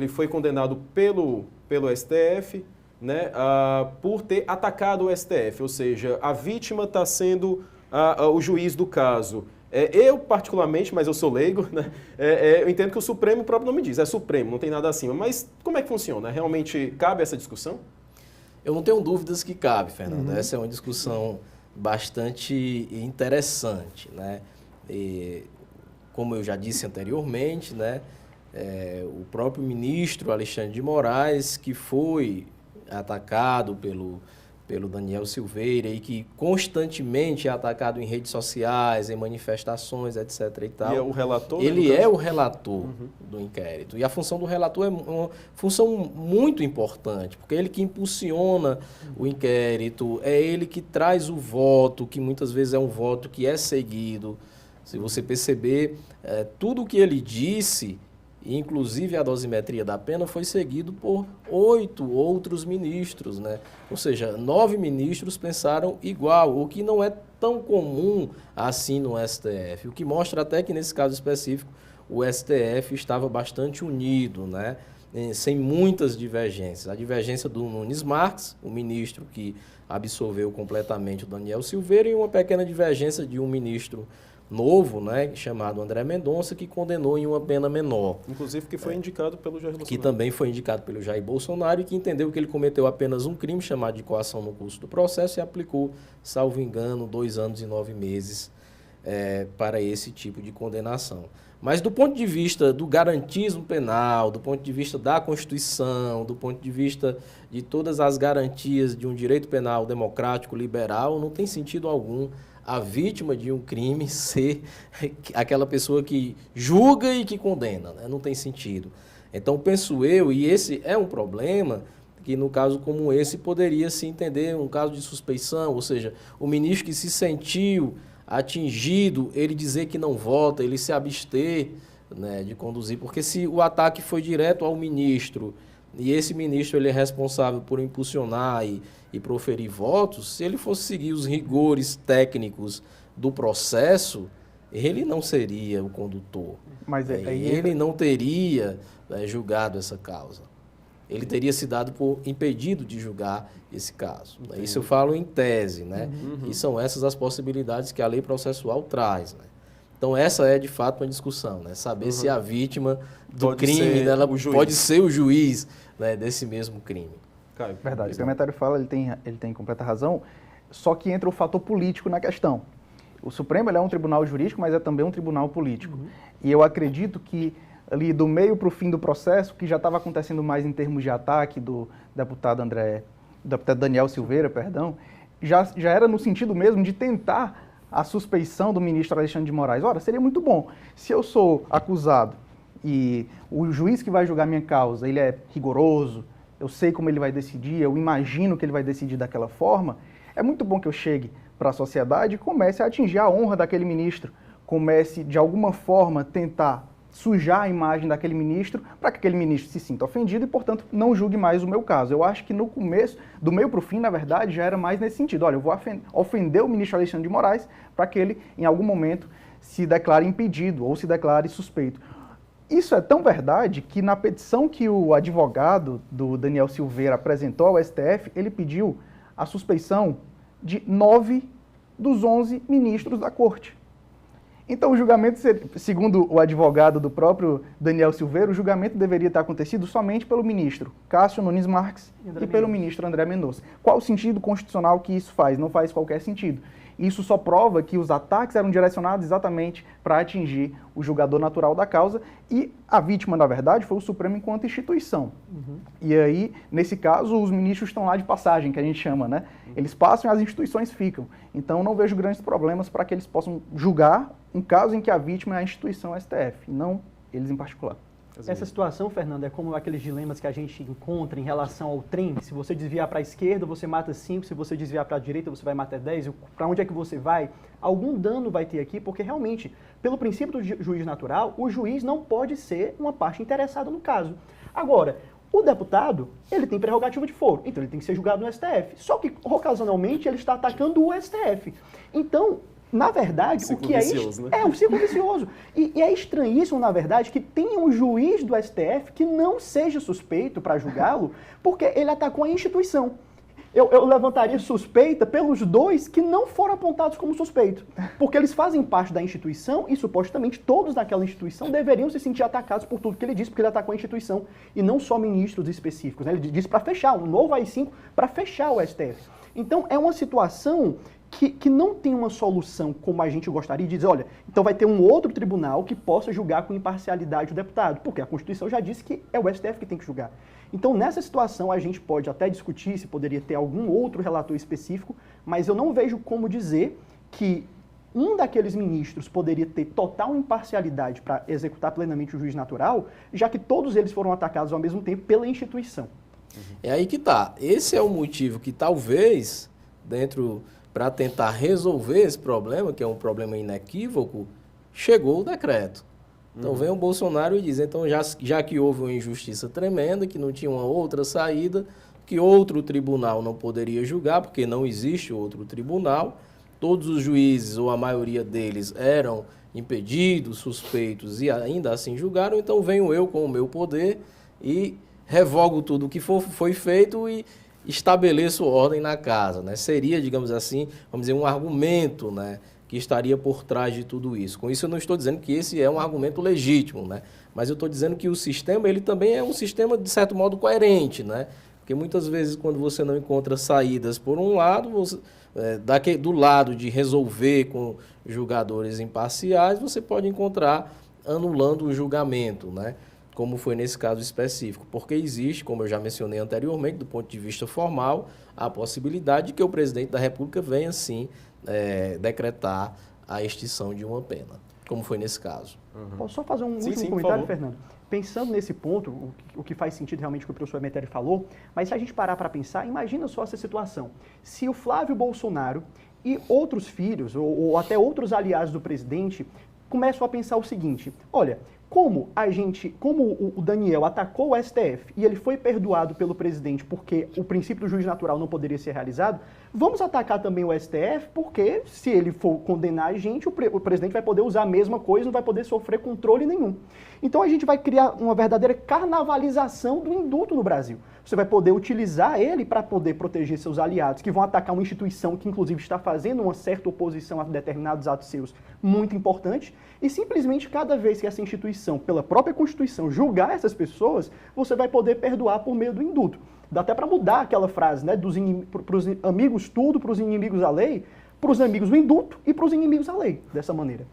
foi condenado pelo STF, né, por ter atacado o STF, ou seja, a vítima está sendo o juiz do caso. Eu, particularmente, mas eu sou leigo, né, eu entendo que o Supremo, o próprio nome diz, é Supremo, não tem nada acima. Mas como é que funciona? Realmente cabe essa discussão? Eu não tenho dúvidas que cabe, Fernando. Essa é uma discussão bastante interessante, né? E, como eu já disse anteriormente, né, o próprio ministro Alexandre de Moraes, que foi atacado pelo Daniel Silveira e que constantemente é atacado em redes sociais, em manifestações, etc. e tal. E é o relator? Ele é o relator do inquérito. E a função do relator é uma função muito importante, porque é ele que impulsiona o inquérito, é ele que traz o voto, que muitas vezes é um voto que é seguido. Se você perceber, tudo o que ele disse, inclusive a dosimetria da pena, foi seguido por 8 outros ministros, né? Ou seja, 9 ministros pensaram igual, o que não é tão comum assim no STF. O que mostra até que, nesse caso específico, o STF estava bastante unido, né? Sem muitas divergências. A divergência do Nunes Marques, o ministro que absolveu completamente o Daniel Silveira, e uma pequena divergência de um ministro novo, né, chamado André Mendonça, que condenou em uma pena menor. Inclusive que foi indicado pelo Jair Bolsonaro. Que também foi indicado pelo Jair Bolsonaro e que entendeu que ele cometeu apenas um crime chamado de coação no curso do processo e aplicou, salvo engano, 2 anos e 9 meses para esse tipo de condenação. Mas do ponto de vista do garantismo penal, do ponto de vista da Constituição, do ponto de vista de todas as garantias de um direito penal democrático, liberal, não tem sentido algum a vítima de um crime ser aquela pessoa que julga e que condena, né? Não tem sentido. Então, penso eu, e esse é um problema, que no caso como esse poderia se entender um caso de suspeição, ou seja, o ministro que se sentiu atingido, ele dizer que não vota, ele se abster, né, de conduzir, porque se o ataque foi direto ao ministro, e esse ministro ele é responsável por impulsionar e proferir votos, se ele fosse seguir os rigores técnicos do processo, ele não seria o condutor. Mas ele não teria julgado essa causa. Ele teria se dado por impedido de julgar esse caso. Entendi. Isso eu falo em tese, né? E são essas as possibilidades que a lei processual traz, né? Então essa é de fato uma discussão, né? Saber se a vítima do crime ela pode ser o juiz, né, desse mesmo crime. Caio, verdade, o Clementário fala, ele tem completa razão, só que entra o fator político na questão. O Supremo ele é um tribunal jurídico, mas é também um tribunal político. E eu acredito que ali do meio para o fim do processo, que já estava acontecendo mais em termos de ataque do deputado Daniel Silveira, perdão, já era no sentido mesmo de tentar a suspeição do ministro Alexandre de Moraes. Ora, seria muito bom. Se eu sou acusado e o juiz que vai julgar minha causa, ele é rigoroso, eu sei como ele vai decidir, eu imagino que ele vai decidir daquela forma, é muito bom que eu chegue para a sociedade e comece a atingir a honra daquele ministro, comece de alguma forma tentar sujar a imagem daquele ministro para que aquele ministro se sinta ofendido e, portanto, não julgue mais o meu caso. Eu acho que no começo, do meio para o fim, na verdade, já era mais nesse sentido. Olha, eu vou ofender o ministro Alexandre de Moraes para que ele, em algum momento, se declare impedido ou se declare suspeito. Isso é tão verdade que na petição que o advogado do Daniel Silveira apresentou ao STF, ele pediu a suspeição de 9 dos 11 ministros da corte. Então, o julgamento, segundo o advogado do próprio Daniel Silveira, o julgamento deveria ter acontecido somente pelo ministro Cássio Nunes Marques e pelo ministro André Mendonça. Qual o sentido constitucional que isso faz? Não faz qualquer sentido. Isso só prova que os ataques eram direcionados exatamente para atingir o julgador natural da causa e a vítima, na verdade, foi o Supremo enquanto instituição. E aí, nesse caso, os ministros estão lá de passagem, que a gente chama, né? Eles passam e as instituições ficam. Então, não vejo grandes problemas para que eles possam julgar um caso em que a vítima é a instituição STF, não eles em particular. Essa situação, Fernando, é como aqueles dilemas que a gente encontra em relação ao trem. Se você desviar para a esquerda, você mata 5. Se você desviar para a direita, você vai matar 10. Para onde é que você vai? Algum dano vai ter aqui, porque realmente, pelo princípio do juiz natural, o juiz não pode ser uma parte interessada no caso. Agora, o deputado, ele tem prerrogativa de foro, então ele tem que ser julgado no STF. Só que, ocasionalmente, ele está atacando o STF. Então, na verdade, o que vicioso, né? é um ciclo vicioso. E é estranhíssimo, na verdade, que tenha um juiz do STF que não seja suspeito para julgá-lo, porque ele atacou a instituição. Eu levantaria suspeita pelos dois que não foram apontados como suspeitos, porque eles fazem parte da instituição e, supostamente, todos naquela instituição deveriam se sentir atacados por tudo que ele disse, porque ele atacou a instituição, e não só ministros específicos, né? Ele disse para fechar, um novo AI-5 para fechar o STF. Então, é uma situação que não tem uma solução como a gente gostaria de dizer, olha, então vai ter um outro tribunal que possa julgar com imparcialidade o deputado, porque a Constituição já disse que é o STF que tem que julgar. Então, nessa situação, a gente pode até discutir se poderia ter algum outro relator específico, mas eu não vejo como dizer que um daqueles ministros poderia ter total imparcialidade para executar plenamente o juiz natural, já que todos eles foram atacados ao mesmo tempo pela instituição. É aí que tá. Esse é o motivo que talvez, para tentar resolver esse problema, que é um problema inequívoco, chegou o decreto. Então vem o Bolsonaro e diz, então já que houve uma injustiça tremenda, que não tinha uma outra saída, que outro tribunal não poderia julgar, porque não existe outro tribunal, todos os juízes, ou a maioria deles, eram impedidos, suspeitos e ainda assim julgaram, então venho eu com o meu poder e revogo tudo o que foi feito e estabeleço ordem na casa, né? Seria, digamos assim, vamos dizer, um argumento, né, que estaria por trás de tudo isso. Com isso eu não estou dizendo que esse é um argumento legítimo, né? Mas eu estou dizendo que o sistema, ele também é um sistema, de certo modo, coerente, né? Porque muitas vezes, quando você não encontra saídas por um lado, do lado de resolver com julgadores imparciais, você pode encontrar anulando o julgamento, né? Como foi nesse caso específico, porque existe, como eu já mencionei anteriormente, do ponto de vista formal, a possibilidade de que o presidente da República venha, sim, decretar a extinção de uma pena, como foi nesse caso. Posso só fazer um último comentário, Fernando? Pensando nesse ponto, o que faz sentido realmente o que o professor Emetério falou, mas se a gente parar para pensar, imagina só essa situação. Se o Flávio Bolsonaro e outros filhos, ou até outros aliados do presidente, começam a pensar o seguinte, olha, como o Daniel atacou o STF e ele foi perdoado pelo presidente porque o princípio do juiz natural não poderia ser realizado, vamos atacar também o STF porque se ele for condenar a gente, o presidente vai poder usar a mesma coisa, não vai poder sofrer controle nenhum. Então a gente vai criar uma verdadeira carnavalização do indulto no Brasil. Você vai poder utilizar ele para poder proteger seus aliados, que vão atacar uma instituição que inclusive está fazendo uma certa oposição a determinados atos seus muito importantes, e simplesmente cada vez que essa instituição, pela própria Constituição, julgar essas pessoas, você vai poder perdoar por meio do indulto. Dá até para mudar aquela frase, né, para os amigos tudo, para os inimigos a lei, para os amigos o indulto e para os inimigos a lei, dessa maneira.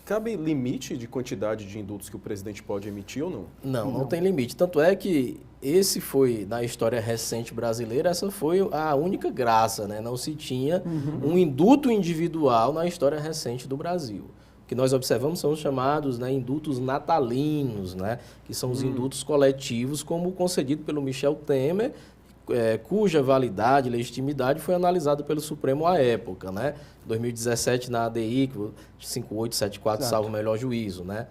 Cabe limite de quantidade de indultos que o presidente pode emitir ou não? Não tem limite. Tanto é que esse foi, na história recente brasileira, essa foi a única graça, né? Não se tinha um indulto individual na história recente do Brasil. O que nós observamos são os chamados, né, indultos natalinos, né? Que são os indultos coletivos, como concedido pelo Michel Temer, cuja validade e legitimidade foi analisada pelo Supremo à época, né? 2017 na ADI 5874, salvo o melhor juízo, né?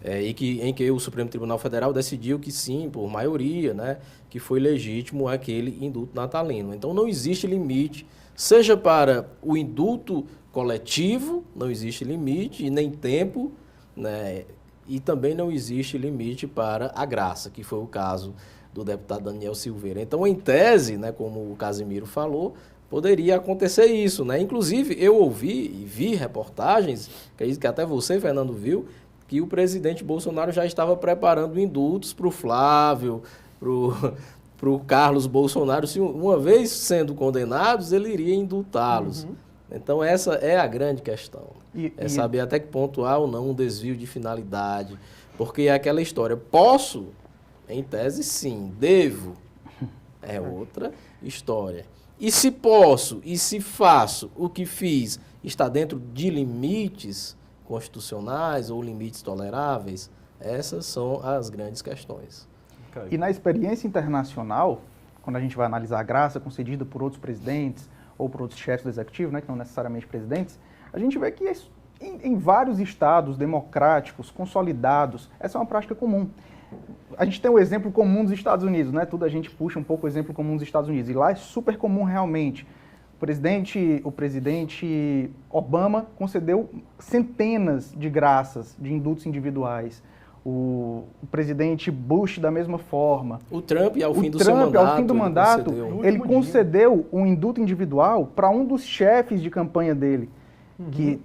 Em que o Supremo Tribunal Federal decidiu que sim, por maioria, né, que foi legítimo aquele indulto natalino. Então não existe limite, seja para o indulto coletivo, não existe limite e nem tempo, né? E também não existe limite para a graça, que foi o caso do deputado Daniel Silveira. Então, em tese, né, como o Casimiro falou, poderia acontecer isso, né? Inclusive, eu ouvi e vi reportagens, que até você, Fernando, viu, que o presidente Bolsonaro já estava preparando indultos para o Flávio, para o Carlos Bolsonaro. Se uma vez sendo condenados, ele iria indultá-los. Então, essa é a grande questão. Saber até que ponto há ou não um desvio de finalidade. Porque é aquela história, posso... Em tese, sim. Devo. É outra história. E se posso, e se faço o que fiz, está dentro de limites constitucionais ou limites toleráveis, Essas são as grandes questões. E na experiência internacional, quando a gente vai analisar a graça concedida por outros presidentes ou por outros chefes do executivo, né, que não necessariamente presidentes, a gente vê que em vários estados democráticos, consolidados, essa é uma prática comum. A gente tem o exemplo comum dos Estados Unidos, né? Tudo a gente puxa um pouco o exemplo comum dos Estados Unidos. E lá é super comum realmente. O presidente Obama concedeu centenas de graças de indultos individuais. O presidente Bush, da mesma forma. O Trump, ao fim do seu mandato, ao fim do mandato, ele concedeu um indulto individual para um dos chefes de campanha dele, que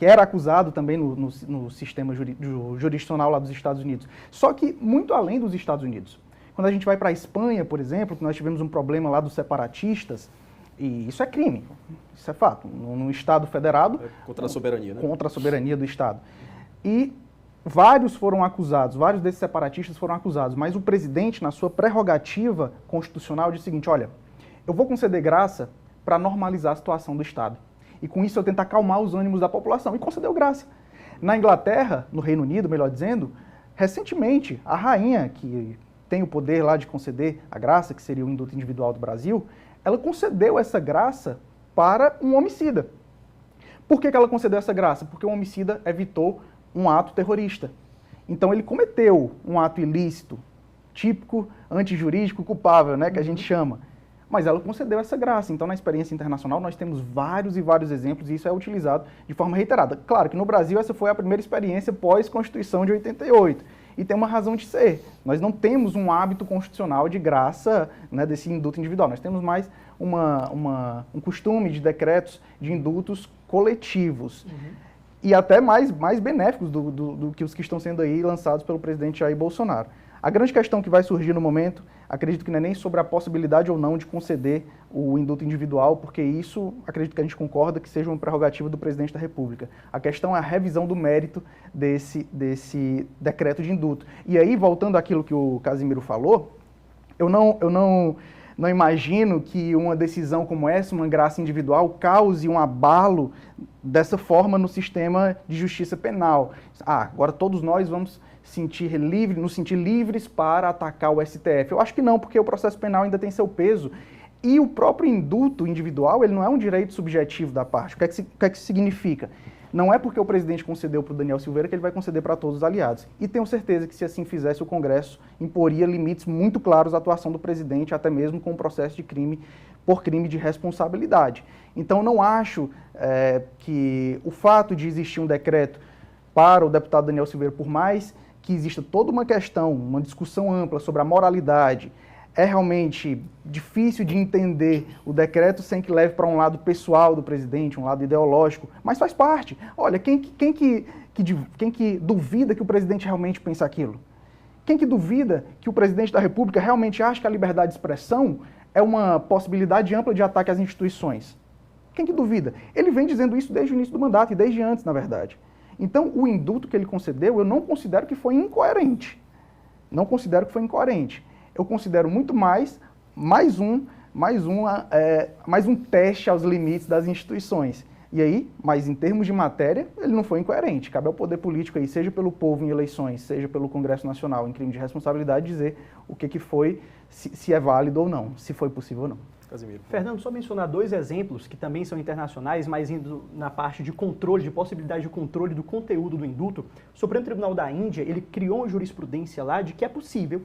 era acusado também no sistema jurisdicional lá dos Estados Unidos. Só que muito além dos Estados Unidos. Quando a gente vai para a Espanha, por exemplo, que nós tivemos um problema lá dos separatistas, e isso é crime, isso é fato, no Estado federado... Contra a soberania, né? Contra a soberania do Estado. E vários foram acusados, vários desses separatistas foram acusados, mas o presidente, na sua prerrogativa constitucional, disse o seguinte: olha, eu vou conceder graça para normalizar a situação do Estado. E com isso eu tento acalmar os ânimos da população. E concedeu graça. Na Inglaterra, no Reino Unido, melhor dizendo, recentemente, a rainha, que tem o poder lá de conceder a graça, que seria o indulto individual do Brasil, ela concedeu essa graça para um homicida. Por que ela concedeu essa graça? Porque o homicida evitou um ato terrorista. Então ele cometeu um ato ilícito, típico, antijurídico, culpável, né, que a gente chama. Mas ela concedeu essa graça. Então, na experiência internacional, nós temos vários e vários exemplos e isso é utilizado de forma reiterada. Claro que no Brasil essa foi a primeira experiência pós-Constituição de 88. E tem uma razão de ser. Nós não temos um hábito constitucional de graça, né, desse indulto individual. Nós temos mais um costume de decretos de indultos coletivos. E até mais benéficos do que os que estão sendo aí lançados pelo presidente Jair Bolsonaro. A grande questão que vai surgir no momento, acredito que não é nem sobre a possibilidade ou não de conceder o indulto individual, porque isso, acredito que a gente concorda que seja uma prerrogativa do presidente da República. A questão é a revisão do mérito desse decreto de indulto. E aí, voltando àquilo que o Casimiro falou, eu não imagino que uma decisão como essa, uma graça individual, cause um abalo dessa forma no sistema de justiça penal. Agora todos nós vamos nos sentir livres para atacar o STF. Eu acho que não, porque o processo penal ainda tem seu peso. E o próprio indulto individual, ele não é um direito subjetivo da parte. O que é que isso significa? Não é porque o presidente concedeu para o Daniel Silveira que ele vai conceder para todos os aliados. E tenho certeza que se assim fizesse, o Congresso imporia limites muito claros à atuação do presidente, até mesmo com o processo de crime por crime de responsabilidade. Então não acho que o fato de existir um decreto para o deputado Daniel Silveira, por mais que exista toda uma questão, uma discussão ampla sobre a moralidade, é realmente difícil de entender o decreto sem que leve para um lado pessoal do presidente, um lado ideológico, mas faz parte. Olha, quem que duvida que o presidente realmente pensa aquilo? Quem que duvida que o presidente da República realmente acha que a liberdade de expressão é uma possibilidade ampla de ataque às instituições? Quem que duvida? Ele vem dizendo isso desde o início do mandato e desde antes, na verdade. Então, o indulto que ele concedeu, eu não considero que foi incoerente. Não considero que foi incoerente. Eu considero muito mais um teste aos limites das instituições. E aí, mas em termos de matéria, ele não foi incoerente. Cabe ao poder político aí, seja pelo povo em eleições, seja pelo Congresso Nacional em crime de responsabilidade, dizer o que foi, se é válido ou não, se foi possível ou não. Casimiro. Fernando, só mencionar dois exemplos que também são internacionais, mas indo na parte de controle, de possibilidade de controle do conteúdo do indulto. O Supremo Tribunal da Índia, ele criou uma jurisprudência lá de que é possível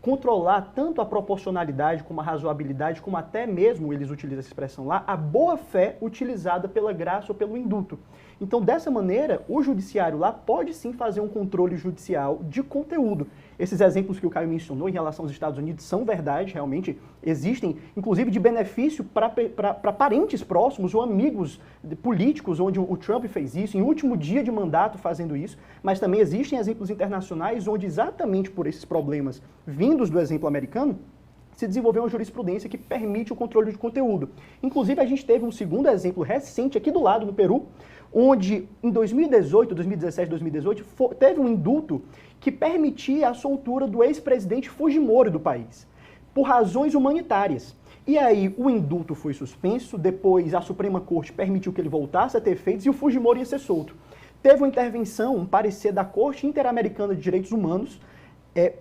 controlar tanto a proporcionalidade como a razoabilidade, como até mesmo, eles utilizam essa expressão lá, a boa-fé utilizada pela graça ou pelo indulto. Então, dessa maneira, o judiciário lá pode sim fazer um controle judicial de conteúdo. Esses exemplos que o Caio mencionou em relação aos Estados Unidos são verdade, realmente existem, inclusive de benefício para parentes próximos ou amigos políticos, onde o Trump fez isso, em último dia de mandato fazendo isso, mas também existem exemplos internacionais onde exatamente por esses problemas vindos do exemplo americano, se desenvolveu uma jurisprudência que permite o controle de conteúdo. Inclusive, a gente teve um segundo exemplo recente aqui do lado, no Peru, onde em 2018, 2017, 2018, teve um indulto que permitia a soltura do ex-presidente Fujimori do país, por razões humanitárias. E aí o indulto foi suspenso, depois a Suprema Corte permitiu que ele voltasse a ter efeitos e o Fujimori ia ser solto. teve uma intervenção, um parecer da Corte Interamericana de Direitos Humanos,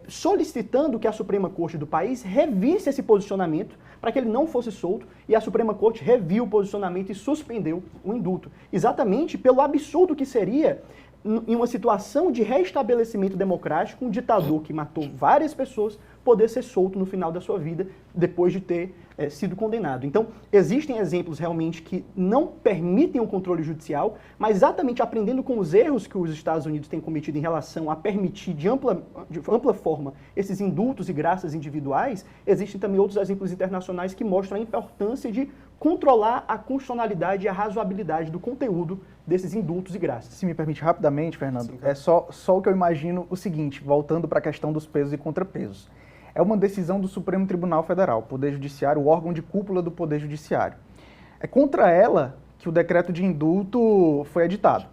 solicitando que a Suprema Corte do país revisse esse posicionamento para que ele não fosse solto, e a Suprema Corte reviu o posicionamento e suspendeu o indulto. Exatamente pelo absurdo que seria, em uma situação de restabelecimento democrático, um ditador que matou várias pessoas poder ser solto no final da sua vida, depois de ter sido condenado. Então, existem exemplos realmente que não permitem o controle judicial, mas exatamente aprendendo com os erros que os Estados Unidos têm cometido em relação a permitir de ampla forma esses indultos e graças individuais, existem também outros exemplos internacionais que mostram a importância de controlar a constitucionalidade e a razoabilidade do conteúdo desses indultos e graças. Se me permite rapidamente, Fernando, Sim, é só o que eu imagino o seguinte, voltando para a questão dos pesos e contrapesos. É uma decisão do Supremo Tribunal Federal, Poder Judiciário, o órgão de cúpula do Poder Judiciário. É contra ela que o decreto de indulto foi editado,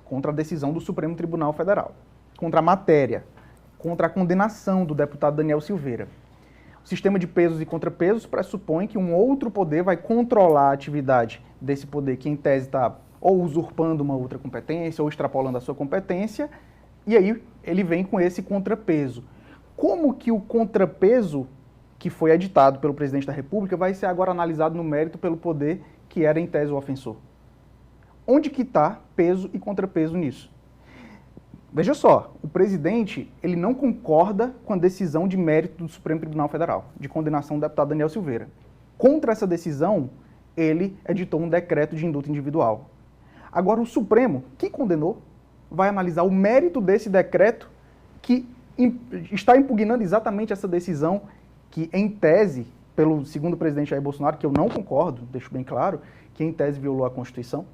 contra a decisão do Supremo Tribunal Federal, contra a matéria, contra a condenação do deputado Daniel Silveira. O sistema de pesos e contrapesos pressupõe que um outro poder vai controlar a atividade desse poder que, em tese, está ou usurpando uma outra competência ou extrapolando a sua competência, e aí ele vem com esse contrapeso. Como que o contrapeso que foi editado pelo presidente da República vai ser agora analisado no mérito pelo poder que era, em tese, o ofensor? Onde que está peso e contrapeso nisso? Veja só, o presidente ele não concorda com a decisão de mérito do Supremo Tribunal Federal, de condenação do deputado Daniel Silveira. Contra essa decisão, ele editou um decreto de indulto individual. Agora, o Supremo, que condenou, vai analisar o mérito desse decreto que está impugnando exatamente essa decisão que, em tese, segundo o presidente Jair Bolsonaro, que eu não concordo, deixo bem claro, que em tese violou a Constituição.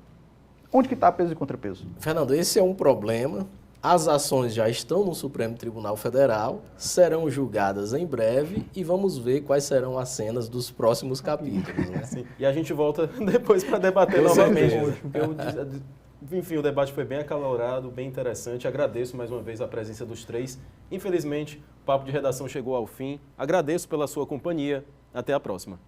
Onde que está peso e contrapeso? Fernando, esse é um problema. As ações já estão no Supremo Tribunal Federal, serão julgadas em breve e vamos ver quais serão as cenas dos próximos capítulos. Né? Sim. E a gente volta depois para debater Com novamente. certeza. Enfim, o debate foi bem acalorado, bem interessante. Agradeço mais uma vez a presença dos três. Infelizmente, o Papo de Redação chegou ao fim. Agradeço pela sua companhia. Até a próxima.